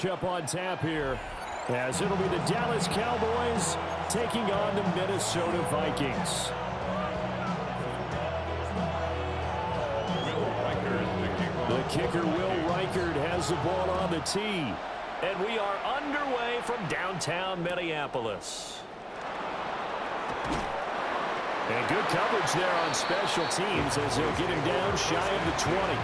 Up on tap here, as it'll be the Dallas Cowboys taking on the Minnesota Vikings. The kicker, Will Reichard, has the ball on the tee. And we are underway from downtown Minneapolis. And good coverage there on special teams as they'll get him down shy of the 20.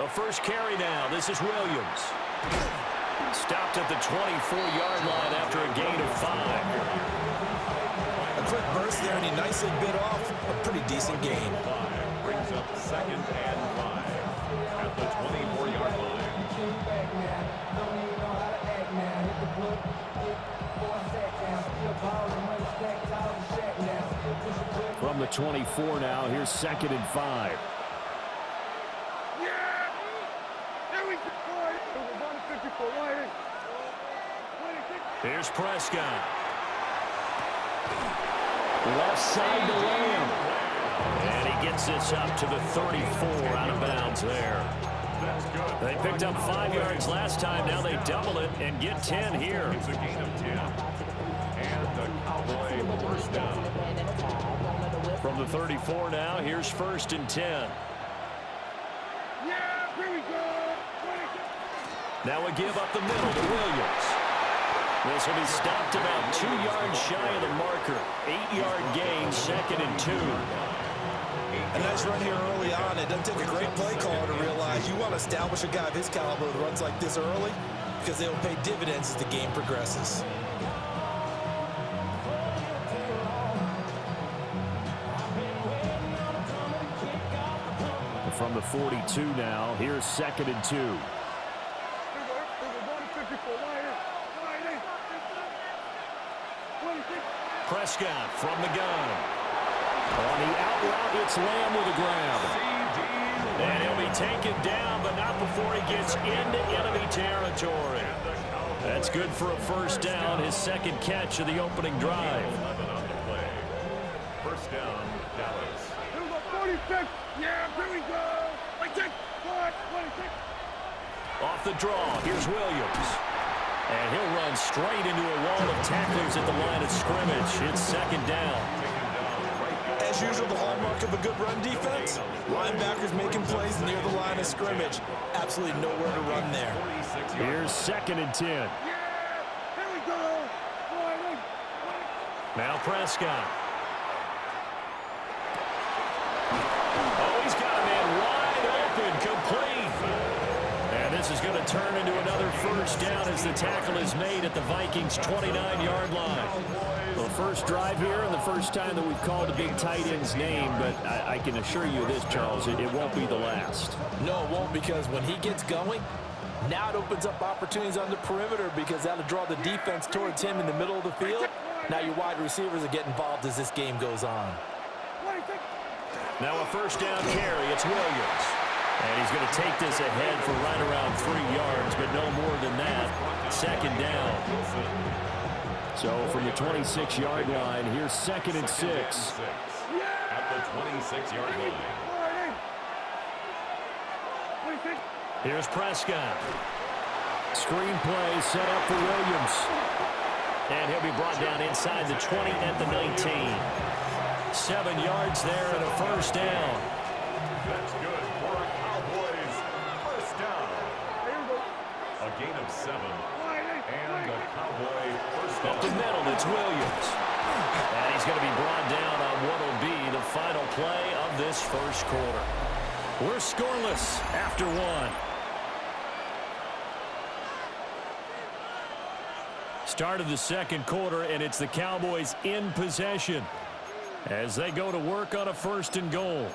A first carry now. This is Williams. Stopped at the 24-yard line after a gain of 5. A quick burst there, and he nicely bit off a pretty decent gain. Brings up 2nd and 5 at the 24-yard line. From the 24 now, here's 2nd and 5. Here's Prescott. Left side to Lamb. And he gets this up to the 34 out of bounds there. They picked up 5 yards last time. Now they double it and get 10 here. It's a gain of 10. And the Cowboy first down. From the 34 now, here's 1st and 10. Now a give up the middle to Williams. This will be stopped about 2 yards shy of the marker. 8-yard gain, 2nd and 2. A nice run here early on. It doesn't take a great play caller to realize you want to establish a guy of his caliber with runs like this early because they'll pay dividends as the game progresses. From the 42 now, here's 2nd and 2. Prescott from the gun. On the out route, it's Lamb with a grab. And he'll be taken down, but not before he gets into enemy territory. That's good for a first down, his 2nd catch of the opening drive. 11 on the play. First down, Dallas. 46. Yeah, here we go. 26. Off the draw, here's Williams. And he'll run straight into a wall of tacklers at the line of scrimmage. It's 2nd down. As usual, the hallmark of a good run defense, linebackers making plays near the line of scrimmage. Absolutely nowhere to run there. Here's 2nd and 10. Yeah, here we go. Now Prescott. Oh, he's got a man wide open, complete. And this is going to turn into another first down as the tackle is made at the Vikings' 29-yard line. Well, the first drive here and the first time that we've called a big tight end's name, but I can assure you this, Charles, it won't be the last. No, it won't, because when he gets going, now it opens up opportunities on the perimeter because that'll draw the defense towards him in the middle of the field. Now your wide receivers will get involved as this game goes on. Now a first down carry, it's Williams. And he's going to take this ahead for right around 3 yards, but no more than that. 2nd down. So from the 26-yard line, here's 2nd and 6. At the 26-yard line. Here's Prescott. Screen play set up for Williams. And he'll be brought down inside the 20 at the 19. 7 yards there and a first down. That's good for a Cowboys first down. A gain of 7. And a Cowboy first down. Up the middle, it's Williams. And he's going to be brought down on what will be the final play of this first quarter. We're scoreless after 1. Start of the second quarter, and it's the Cowboys in possession as they go to work on a 1st and goal.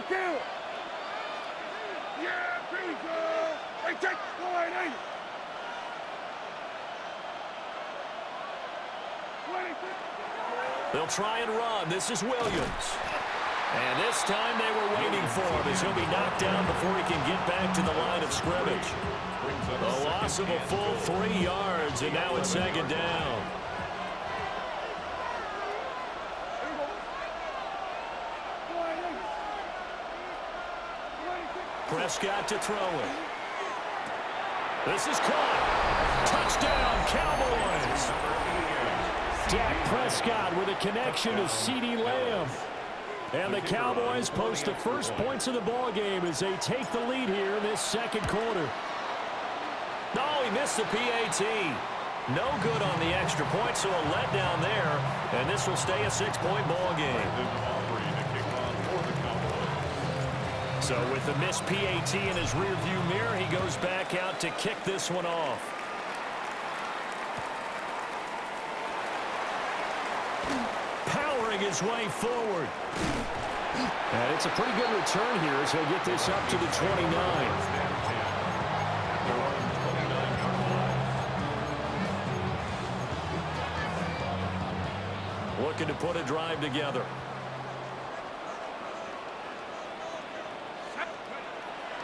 Kill. Yeah, here we go. Hey, take line, hey. They'll try and run. This is Williams. And this time they were waiting for him as he'll be knocked down before he can get back to the line of scrimmage. A loss of a full 3 yards, and now it's second down. Prescott to throw it. This is caught. Touchdown, Cowboys. Dak Prescott with a connection to CeeDee Lamb. And the Cowboys post the first points of the ball game as they take the lead here in this second quarter. No, he missed the PAT. No good on the extra point, so a letdown there. And this will stay a 6-point ball game. So with the missed PAT in his rearview mirror, he goes back out to kick this one off. Powering his way forward. And it's a pretty good return here as he'll get this up to the 29. Looking to put a drive together.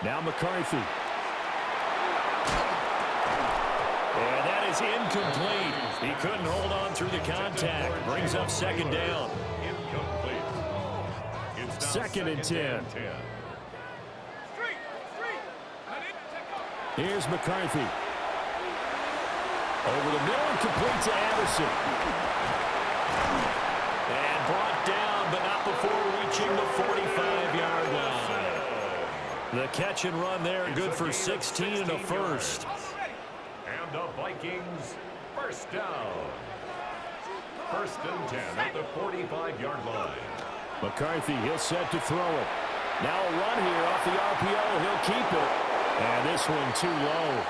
Now McCarthy. And that is incomplete. He couldn't hold on through the contact. Brings up second down. Second and 10. Here's McCarthy. Over the middle and complete to Anderson. And brought down, but not before reaching the 45-yard line. The catch and run there, good for 16 and a first. And the Vikings, first down. First and 10 at the 45-yard line. McCarthy, he'll set to throw it. Now a run here off the RPO. He'll keep it. And this one too low.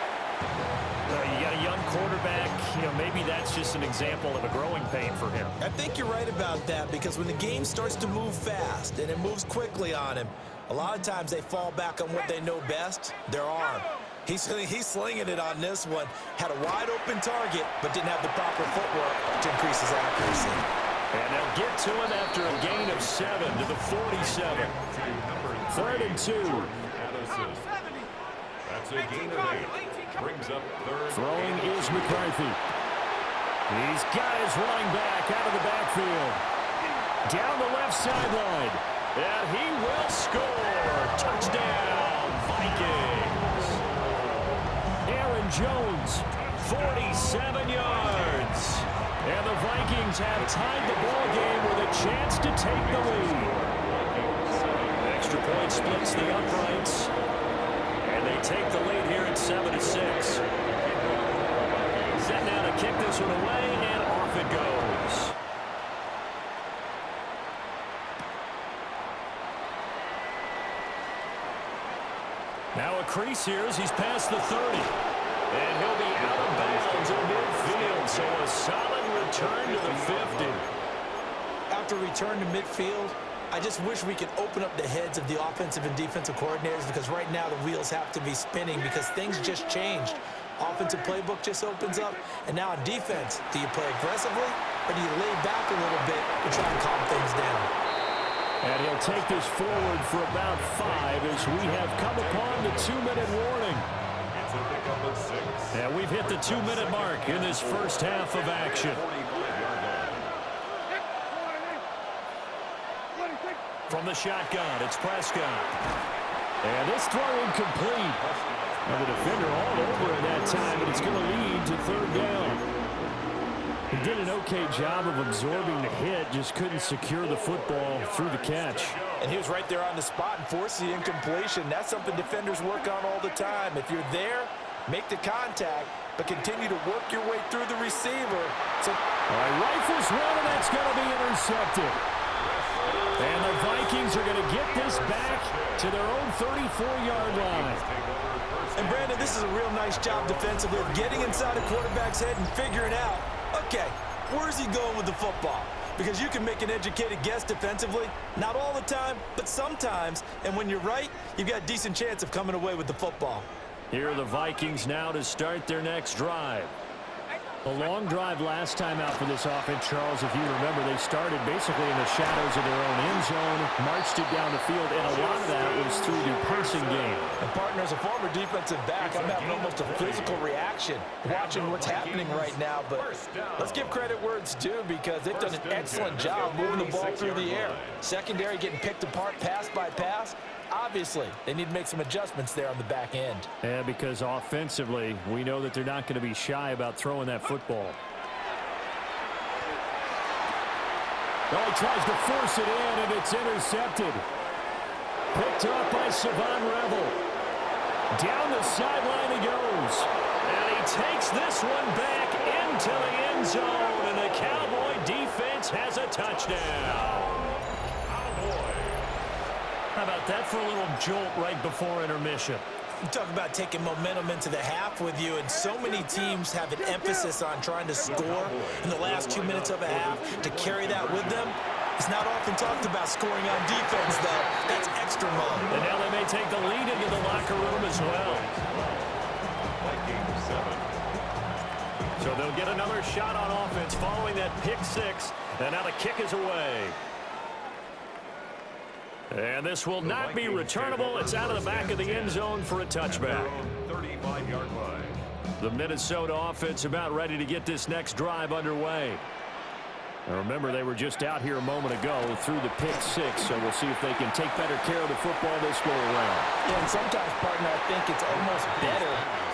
You got a young quarterback. Maybe that's just an example of a growing pain for him. I think you're right about that because when the game starts to move fast and it moves quickly on him, a lot of times they fall back on what they know best, their arm. He's slinging it on this one. Had a wide open target, but didn't have the proper footwork to increase his accuracy. And they'll get to him after a gain of 7 to the 47. Third and 2. That's a gain of 8. Brings up third. Throwing is McCarthy. He's got his running back out of the backfield. Down the left sideline. And he will score. Touchdown, Vikings. Aaron Jones, 47 yards. And the Vikings have tied the ball game with a chance to take the lead. Extra point splits the uprights. And they take the lead here at 7-6. Set now to kick this one away, and off it goes. Now a crease here as he's past the 30. And he'll be out of bounds in midfield, so a solid return to the 50. After return to midfield, I just wish we could open up the heads of the offensive and defensive coordinators because right now the wheels have to be spinning because things just changed. Offensive playbook just opens up, and now on defense, do you play aggressively or do you lay back a little bit to try and calm things down? And he'll take this forward for about 5 as we have come upon the 2-minute warning. It's a pickup of 6. And we've hit the 2-minute mark in this first half of action. From the shotgun, it's Prescott. And this throw incomplete. Now the defender all over it that time, and it's going to lead to third down. He did an okay job of absorbing the hit, just couldn't secure the football through the catch. And he was right there on the spot and forced the incompletion. That's something defenders work on all the time. If you're there, make the contact, but continue to work your way through the receiver. So, all right, rifles one, and that's going to be intercepted. And the Vikings are going to get this back to their own 34-yard line. And Brandon, this is a real nice job defensively of getting inside a quarterback's head and figuring out, okay, where's he going with the football? Because you can make an educated guess defensively, not all the time, but sometimes. And when you're right, you've got a decent chance of coming away with the football. Here are the Vikings now to start their next drive. A long drive last time out for this offense, Charles. If you remember, they started basically in the shadows of their own end zone, marched it down the field, and a lot of that was through the passing game. And partner, as a former defensive back, I'm having almost a physical reaction watching what's happening right now. But let's give credit where it's due, because they've done an excellent job moving the ball through the air. Secondary getting picked apart pass by pass. Obviously, they need to make some adjustments there on the back end. Yeah, because offensively, we know that they're not going to be shy about throwing that football. Oh, he tries to force it in, and it's intercepted. Picked up by Savon Revel. Down the sideline he goes. And he takes this one back into the end zone, and the Cowboy defense has a touchdown. How about that for a little jolt right before intermission? You talk about taking momentum into the half with you, and so many teams have an emphasis on trying to score in the last 2 minutes of a half to carry that with them. It's not often talked about scoring on defense, though. That's extra mode. And now they may take the lead into the locker room as well. So they'll get another shot on offense following that pick six, and now the kick is away. And this will not be returnable. It's out of the back of the end zone for a touchback. 35-yard line. The Minnesota offense about ready to get this next drive underway. Now remember, they were just out here a moment ago through the pick six, so we'll see if they can take better care of the football this go around. Yeah, and sometimes, partner, I think it's almost better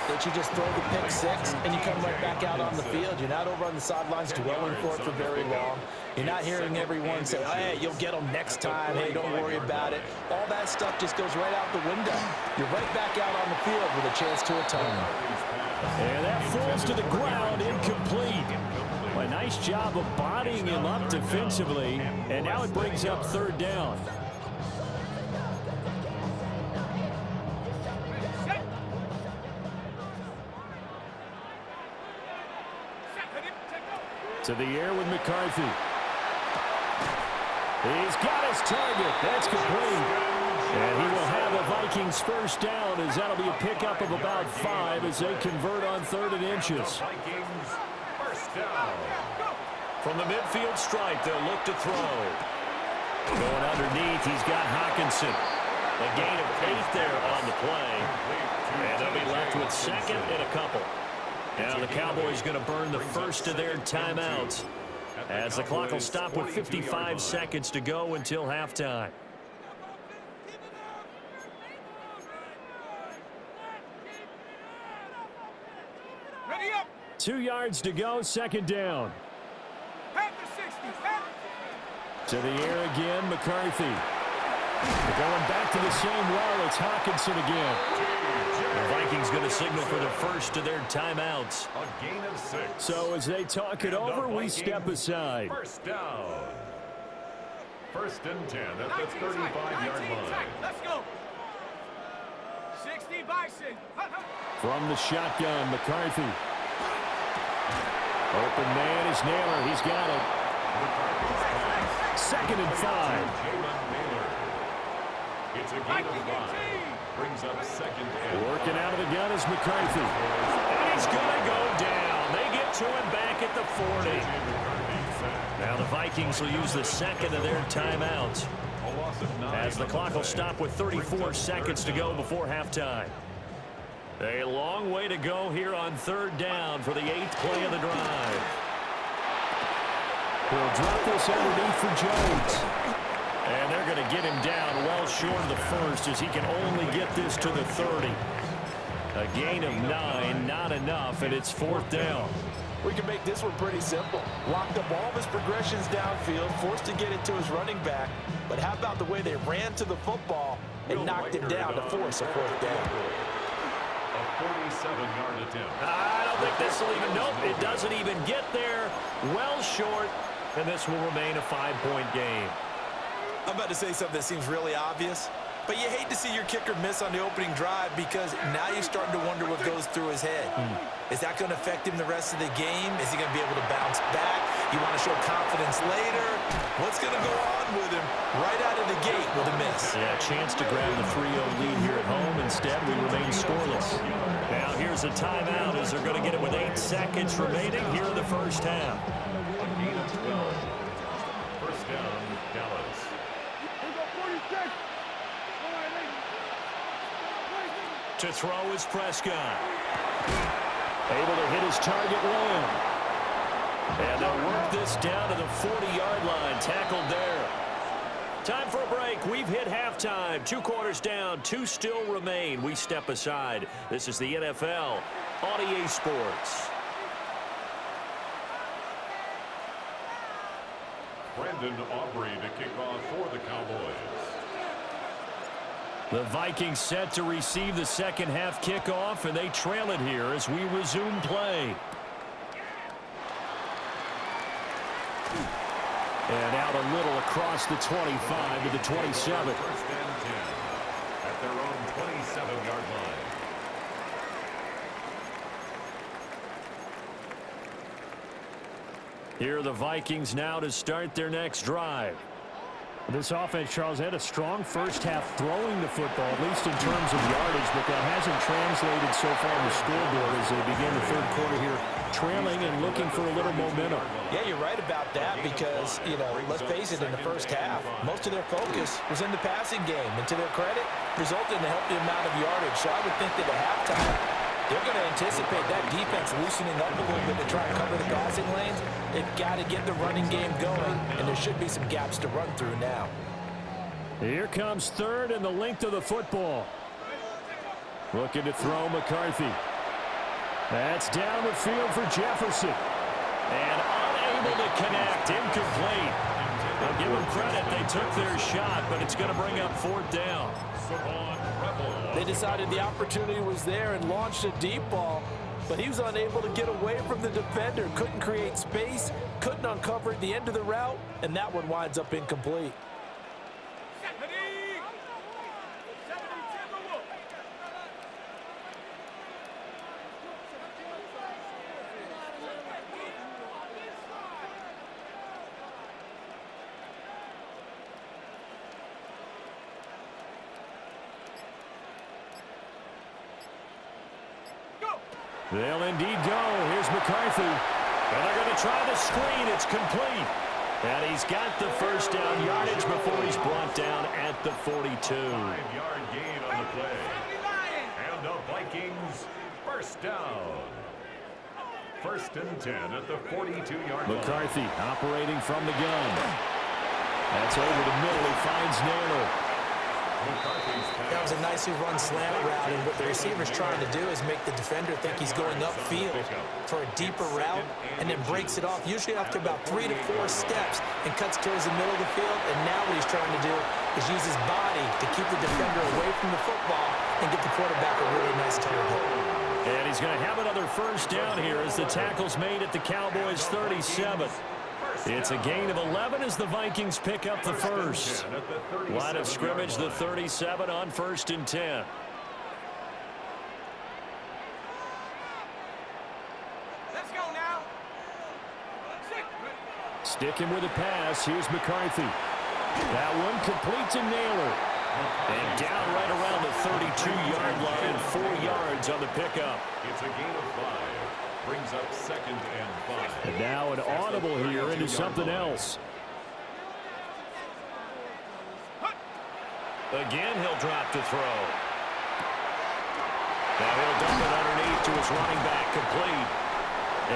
that you just throw the pick six and you come right back out on the field. You're not over on the sidelines dwelling for it for very long. You're not hearing everyone say, oh, hey, you'll get them next time. Hey, don't worry about it. All that stuff just goes right out the window. You're right back out on the field with a chance to atone. And that falls to the ground, incomplete. A nice job of bodying him up defensively, and now it brings up third down. To the air with McCarthy. He's got his target. That's complete. And he will have a Vikings first down, as that'll be a pickup of about 5 as they convert on 3rd and inches. Vikings first down. From the midfield stripe, they'll look to throw. Going underneath, he's got Hockenson. A gain of 8 there on the play. And they'll be left with second and a couple. Now the Cowboys going to burn the first of their timeouts, as the clock will stop with 55 seconds to go until halftime. Ready up. 2 yards to go, second down. Pat the 60. Pat. To the air again, McCarthy. Going back to the same well, it's Hockenson again. The Vikings going to signal for the first of their timeouts. A gain of 6. So as they talk it over, we step aside. First down. 1st and 10 at the 35-yard line. Let's go. 60 Bison. From the shotgun, McCarthy. Open man is Naylor. He's got it. 2nd and 5. Jalen Naylor. It's a gain of 5. Brings up 2nd and 5. Working out of the gun is McCarthy. And he's going to go down. They get to him back at the 40. Now the Vikings will use the second of their timeouts, as the clock will stop with 34 seconds to go before halftime. A long way to go here on 3rd down for the 8th play of the drive. He'll drop this underneath for Jones. And they're going to get him down well short of the first, as he can only get this to the 30. A gain of 9, not enough, and it's 4th down. We can make this one pretty simple. Locked up all of his progressions downfield, forced to get it to his running back. But how about the way they ran to the football and knocked him down to force a 4th down? A 47-yard attempt. I don't think this will even, nope, it doesn't even get there. Well short, and this will remain a 5-point game. I'm about to say something that seems really obvious, but you hate to see your kicker miss on the opening drive, because now you're starting to wonder what goes through his head. Is that going to affect him the rest of the game? Is he going to be able to bounce back? You want to show confidence later. What's going to go on with him right out of the gate with a miss? Yeah, chance to grab the 3-0 lead here at home. Instead, we remain scoreless. Now here's a timeout as they're going to get it with 8 seconds remaining here in the first half. A gain of 12. First down, Dallas. We got 46. All right, ladies. To throw is Prescott. Able to hit his target Lamb. And they'll work this down to the 40-yard line. Tackled there. Time for a break. We've hit halftime. 2 quarters down. 2 still remain. We step aside. This is the NFL on EA Sports. Brandon Aubrey to kick off for the Cowboys. The Vikings set to receive the second half kickoff, and they trail it here as we resume play. And out a little across the 25 to the 27. First and 10 at their own 27-yard line. Here are the Vikings now to start their next drive. This offense, Charles, had a strong first half throwing the football, at least in terms of yardage, but that hasn't translated so far on the scoreboard as they begin the third quarter here, trailing and looking for a little momentum. Yeah, you're right about that because, let's face it, in the first half, most of their focus was in the passing game. And to their credit, resulted in a healthy amount of yardage. So I would think that at halftime, they're going to anticipate that defense loosening up a little bit to try and cover the passing lanes. They've got to get the running game going, and there should be some gaps to run through now. Here comes third and the length of the football. Looking to throw McCarthy. That's down the field for Jefferson. And unable to connect. Incomplete. I'll give them credit. They took their shot, but it's going to bring up 4th down. They decided the opportunity was there and launched a deep ball, but he was unable to get away from the defender. Couldn't create space, couldn't uncover at the end of the route, and that one winds up incomplete. They'll indeed go. Here's McCarthy. And they're going to try the screen. It's complete. And he's got the first down yardage before he's brought down at the 42. 5-yard gain on the play. And the Vikings first down. First and 10 at the 42-yard line. McCarthy operating from the gun. That's over the middle. He finds Naylor. That was a nicely run slant route, and what the receiver's trying to do is make the defender think he's going upfield for a deeper route and then breaks it off, usually after about 3 to 4 steps, and cuts towards the middle of the field. And now what he's trying to do is use his body to keep the defender away from the football and get the quarterback a really nice target. And he's going to have another first down here as the tackle's made at the Cowboys' 37. It's a gain of 11 as the Vikings pick up the first. Line of scrimmage, the 37 on 1st and 10. Let's go now. Sticking with the pass. Here's McCarthy. That one complete to Naylor. And down right around the 32-yard line, 4 yards on the pickup. It's a gain of 5. Brings up 2nd and 5. And now an audible here into something else. Again, he'll drop to throw. Now he'll dump it underneath to his running back, complete.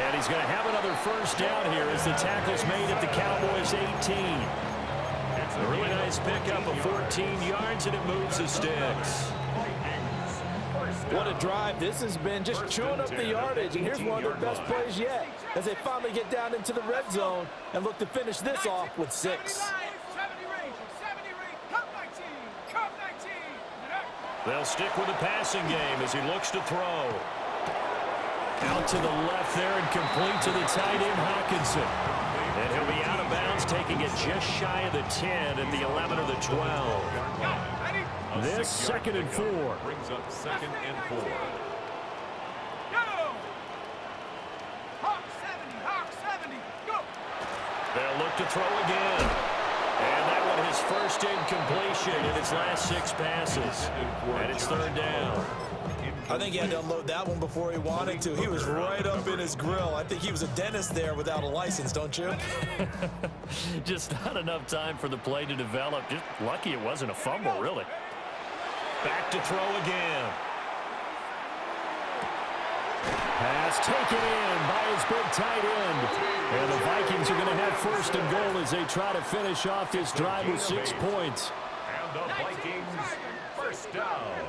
And he's going to have another first down here as the tackle's made at the Cowboys' 18. A really nice pickup of 14 yards, and it moves the sticks. What a drive. This has been just chewing up the yardage, and here's one of their best plays yet as they finally get down into the red zone and look to finish this off with 6. They'll stick with the passing game as he looks to throw. Out to the left there and complete to the tight end, Hockenson. And he'll be out of bounds, taking it just shy of the 10 at the 11 or the 12. This 2nd and 4. Brings up 2nd and 4. Go! Hawk 70, Hawk 70, go! back to throw again. And that one his first incompletion in his last 6 passes. And it's 3rd down. I think he had to unload that one before he wanted to. He was right up in his grill. I think he was a dentist there without a license, don't you? Just not enough time for the play to develop. Just lucky it wasn't a fumble, really. Back to throw again. Pass taken in by his big tight end. And the Vikings are going to have 1st and goal as they try to finish off this drive with 6 points. And the Vikings 1st down.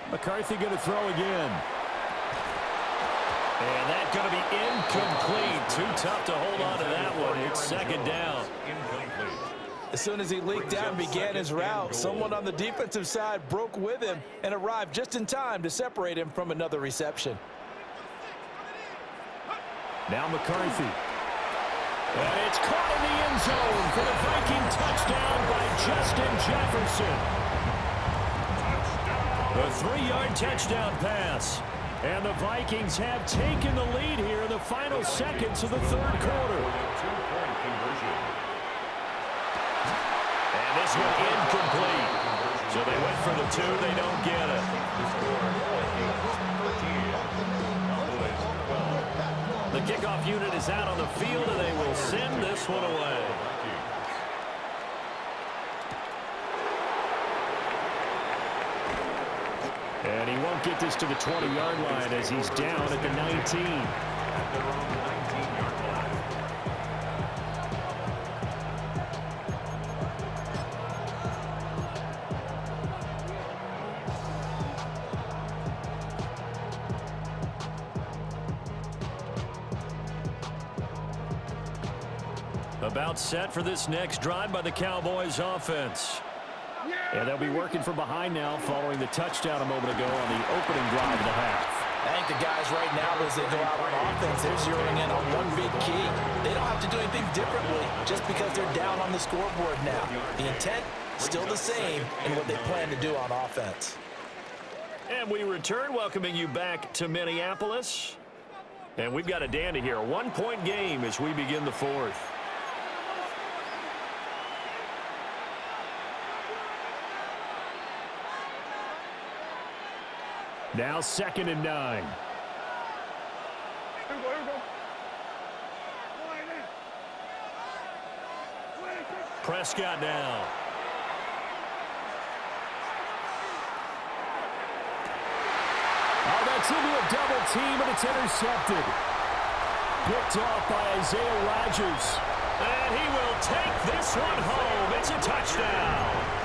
McCarthy going to throw again. And that's going to be incomplete. Too tough to hold on to that one. It's 2nd down. Incomplete. As soon as he leaked out and began his route, someone on the defensive side broke with him and arrived just in time to separate him from another reception. Now McCarthy. And it's caught in the end zone for the Viking touchdown by Justin Jefferson. A 3-yard touchdown pass. And the Vikings have taken the lead here in the final seconds of the 3rd quarter. Two-point conversion. And this one incomplete. So they went for the 2. They don't get it. The kickoff unit is out on the field, and they will send this one away. And he won't get this to the 20-yard line as he's down at the 19. About set for this next drive by the Cowboys offense. And they'll be working from behind now following the touchdown a moment ago on the opening drive of the half. I think the guys right now, as they go out on offense, they're zeroing in on one big key. They don't have to do anything differently just because they're down on the scoreboard now. The intent, still the same in what they plan to do on offense. And we return, welcoming you back to Minneapolis. And we've got a dandy here. A 1-point game as we begin the 4th. Now 2nd and 9. Here we go, here we go. Prescott now. Oh, that's into a double team, and it's intercepted. Picked off by Isaiah Rodgers. And he will take this one home. It's a touchdown.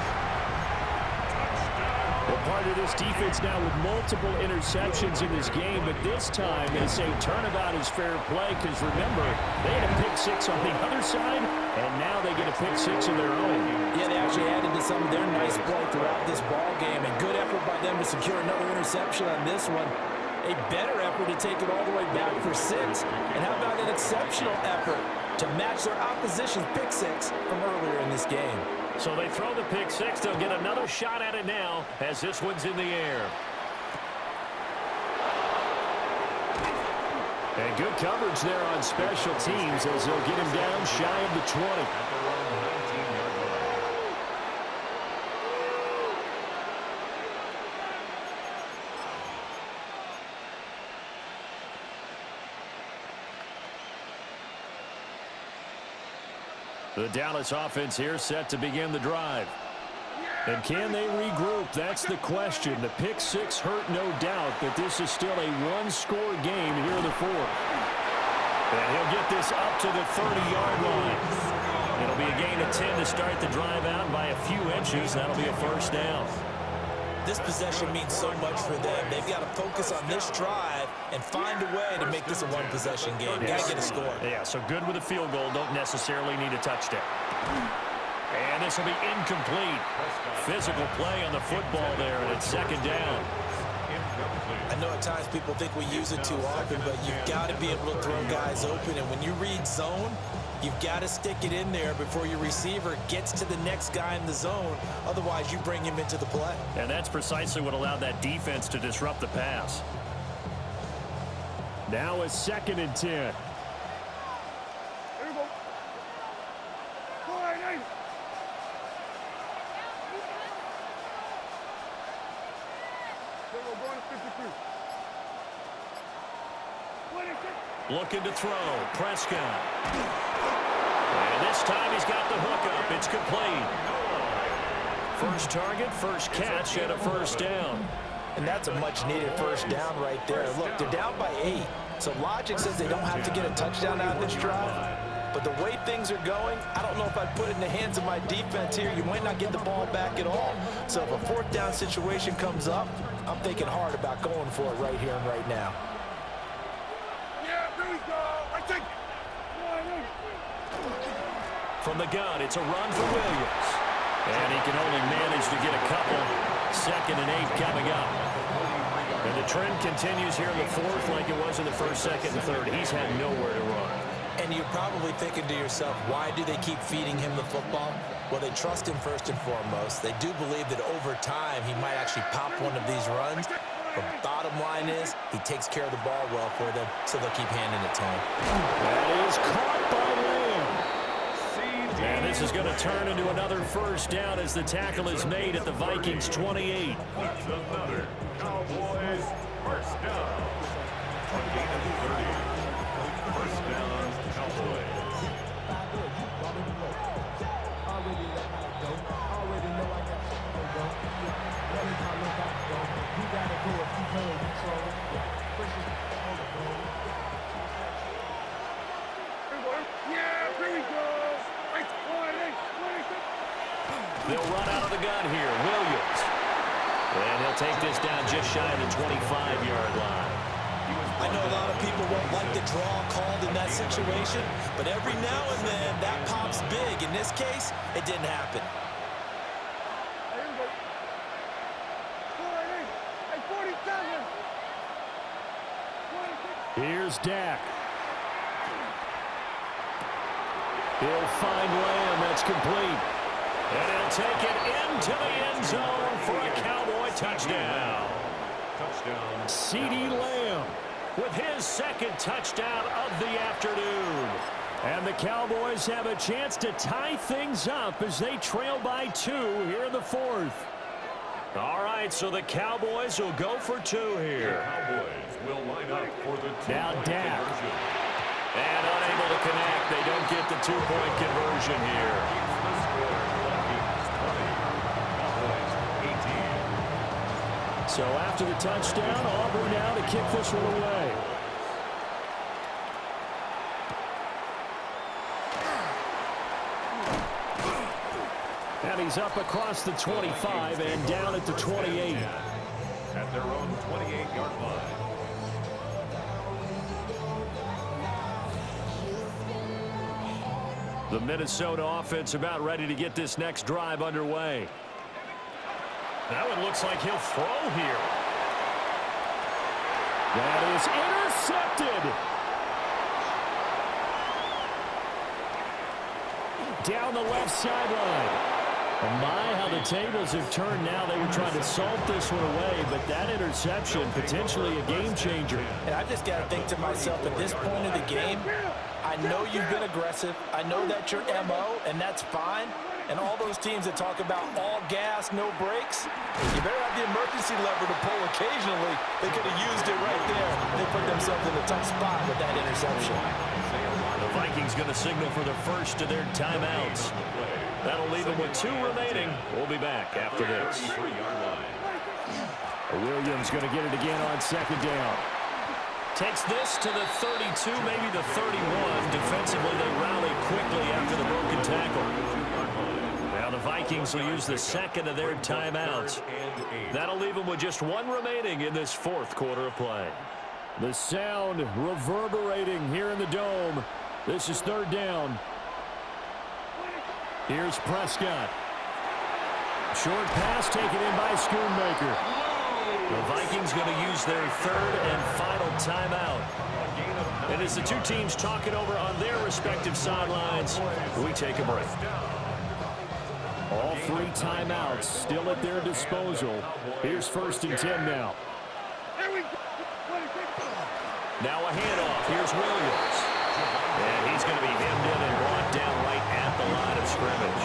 Well, part of this defense now with multiple interceptions in this game, but this time they say turnabout is fair play because, remember, they had a pick-6 on the other side, and now they get a pick-6 of their own. Yeah, they actually added to some of their nice play throughout this ball game. A good effort by them to secure another interception on this one. A better effort to take it all the way back for 6. And how about an exceptional effort to match their opposition's pick-6 from earlier in this game? So they throw the pick-6. They'll get another shot at it now as this one's in the air. And good coverage there on special teams as they'll get him down shy of the 20. The Dallas offense here set to begin the drive. And can they regroup? That's the question. The pick-6 hurt, no doubt, but this is still a one-score game here in the 4th. And he'll get this up to the 30-yard line. It'll be a gain of 10 to start the drive out, and by a few inches, that'll be a 1st down. This possession means so much for them. They've got to focus on this drive and find a way to make this a one-possession game. Got to get a score. Yeah, so good with a field goal. Don't necessarily need a touchdown. And this will be incomplete. Physical play on the football there, and it's 2nd down. I know at times people think we use it too often, but you've got to be able to throw guys open. And when you read zone, you've got to stick it in there before your receiver gets to the next guy in the zone. Otherwise, you bring him into the play. And that's precisely what allowed that defense to disrupt the pass. Now a 2nd and 10. Here we go. we're going to 53. 26. Looking to throw. Prescott. And this time he's got the hookup. It's complete. First target, first catch, and a first down. And that's a much-needed first down right there. Look, they're down by 8. So logic says they don't have to get a touchdown out of this drive. But the way things are going, I don't know if I'd put it in the hands of my defense here. You might not get the ball back at all. So if a fourth down situation comes up, I'm thinking hard about going for it right here and right now. Yeah, here we go. I think. From the gun, it's a run for Williams. And he can only manage to get a couple. 2nd and 8 coming up. And the trend continues here in the fourth like it was in the first, second, and third. He's had nowhere to run. And you're probably thinking to yourself, why do they keep feeding him the football? Well, they trust him first and foremost. They do believe that over time he might actually pop one of these runs. But bottom line is, he takes care of the ball well for them, so they'll keep handing it to him. That is caught by Lamb. And this is going to turn into another first down as the tackle is made at the Vikings 28. That's another Cowboys first down. A gain of 30. First down, Cowboys. Yeah, here we go. They'll run out of the gun here. Williams. And he'll take this down just shy of the 25-yard line. I know a lot of people won't like the draw called in that situation, but every now and then that pops big. In this case, it didn't happen. Here's Dak. He'll find Lamb. That's complete. And he'll take it into the end zone for a Cowboy touchdown. Touchdown. CeeDee Lamb with his 2nd touchdown of the afternoon. And the Cowboys have a chance to tie things up as they trail by 2 here in the fourth. All right, so the Cowboys will go for 2 here. Cowboys will line up for the Now two-point Dak. conversion. And unable to connect. They don't get the 2-point conversion here. Keeps the score. Vikings 20. Cowboys 18. So after the touchdown, Auburn now to kick this one away. And he's up across the 25 and down at the 28. At their own 28-yard line. The Minnesota offense about ready to get this next drive underway. That one looks like he'll throw here. That is intercepted. Down the left sideline. Oh my, how the tables have turned now. They were trying to salt this one away, but that interception, potentially a game changer. And I just got to think to myself, at this point of the game, I know you've been aggressive. I know that's your MO, and that's fine. And all those teams that talk about all gas, no brakes, you better have the emergency lever to pull occasionally. They could have used it right there. They put themselves in a tough spot with that interception. The Vikings going to signal for the first of their timeouts. That'll leave them with 2 remaining. We'll be back after this. Williams going to get it again on 2nd down. Takes this to the 32, maybe the 31. Defensively, they rally quickly after the broken tackle. Now the Vikings will use the 2nd of their timeouts. That'll leave them with just 1 remaining in this 4th quarter of play. The sound reverberating here in the Dome. This is 3rd down. Here's Prescott. Short pass taken in by Schoonmaker. The Vikings going to use their 3rd and final timeout. And as the 2 teams talk it over on their respective sidelines, we take a break. All 3 timeouts still at their disposal. Here's 1st and 10 now. Now a handoff. Here's Williams. And he's going to be hemmed in and brought down right at the line of scrimmage.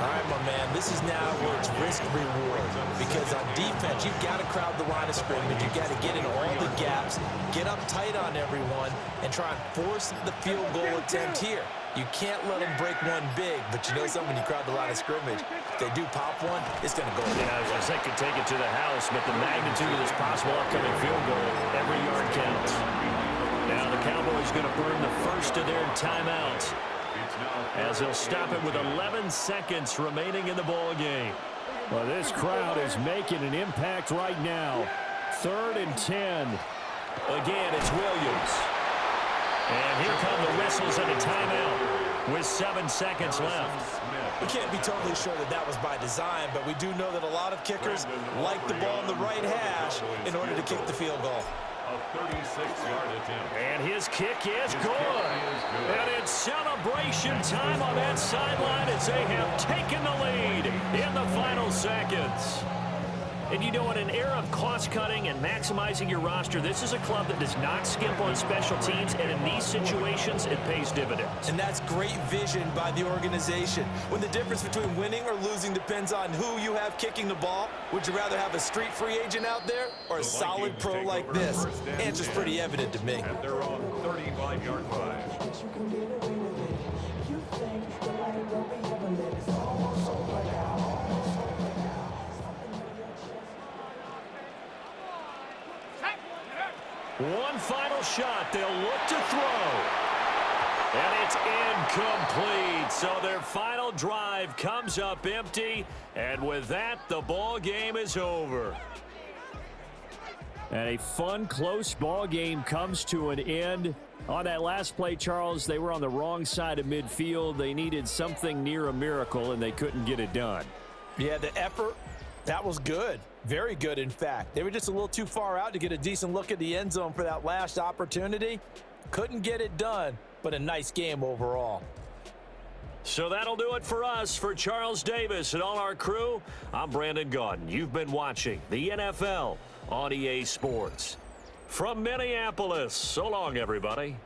All right, my man, this is now where it's risk-reward. Because on defense, you've got to crowd the line of scrimmage. You've got to get in all the gaps, get up tight on everyone, and try and force the field goal attempt here. You can't let them break one big, but you know something, when you crowd the line of scrimmage, if they do pop one, it's going to go. Yeah, I was going to say could take it to the house, but the magnitude of this possible upcoming field goal, every yard counts. Now the Cowboys going to burn the first of their timeouts, as they'll stop it with 11 seconds remaining in the ball game. Well, this crowd is making an impact right now. 3rd and 10. Again, it's Williams. And here come the whistles and a timeout with 7 seconds left. We can't be totally sure that that was by design, but we do know that a lot of kickers like the ball in the right hash in order to kick the field goal. A 36-yard attempt. And his kick is good. And it's celebration time on that sideline as they have taken the lead in the final seconds. And you know, in an era of cost-cutting and maximizing your roster, this is a club that does not skimp on special teams, and in these situations, it pays dividends. And that's great vision by the organization. When the difference between winning or losing depends on who you have kicking the ball, would you rather have a street free agent out there or a solid pro like this? Answer's pretty evident to me. At their own 35-yard line. One final shot. They'll look to throw. And it's incomplete. So their final drive comes up empty. And with that, the ball game is over. And a fun, close ball game comes to an end. On that last play, Charles, they were on the wrong side of midfield. They needed something near a miracle, and they couldn't get it done. Yeah, the effort, that was good. Very good, in fact. They were just a little too far out to get a decent look at the end zone for that last opportunity. Couldn't get it done, but a nice game overall. So that'll do it for us. For Charles Davis and all our crew, I'm Brandon Gaudin. You've been watching the NFL on EA Sports. From Minneapolis, so long, everybody.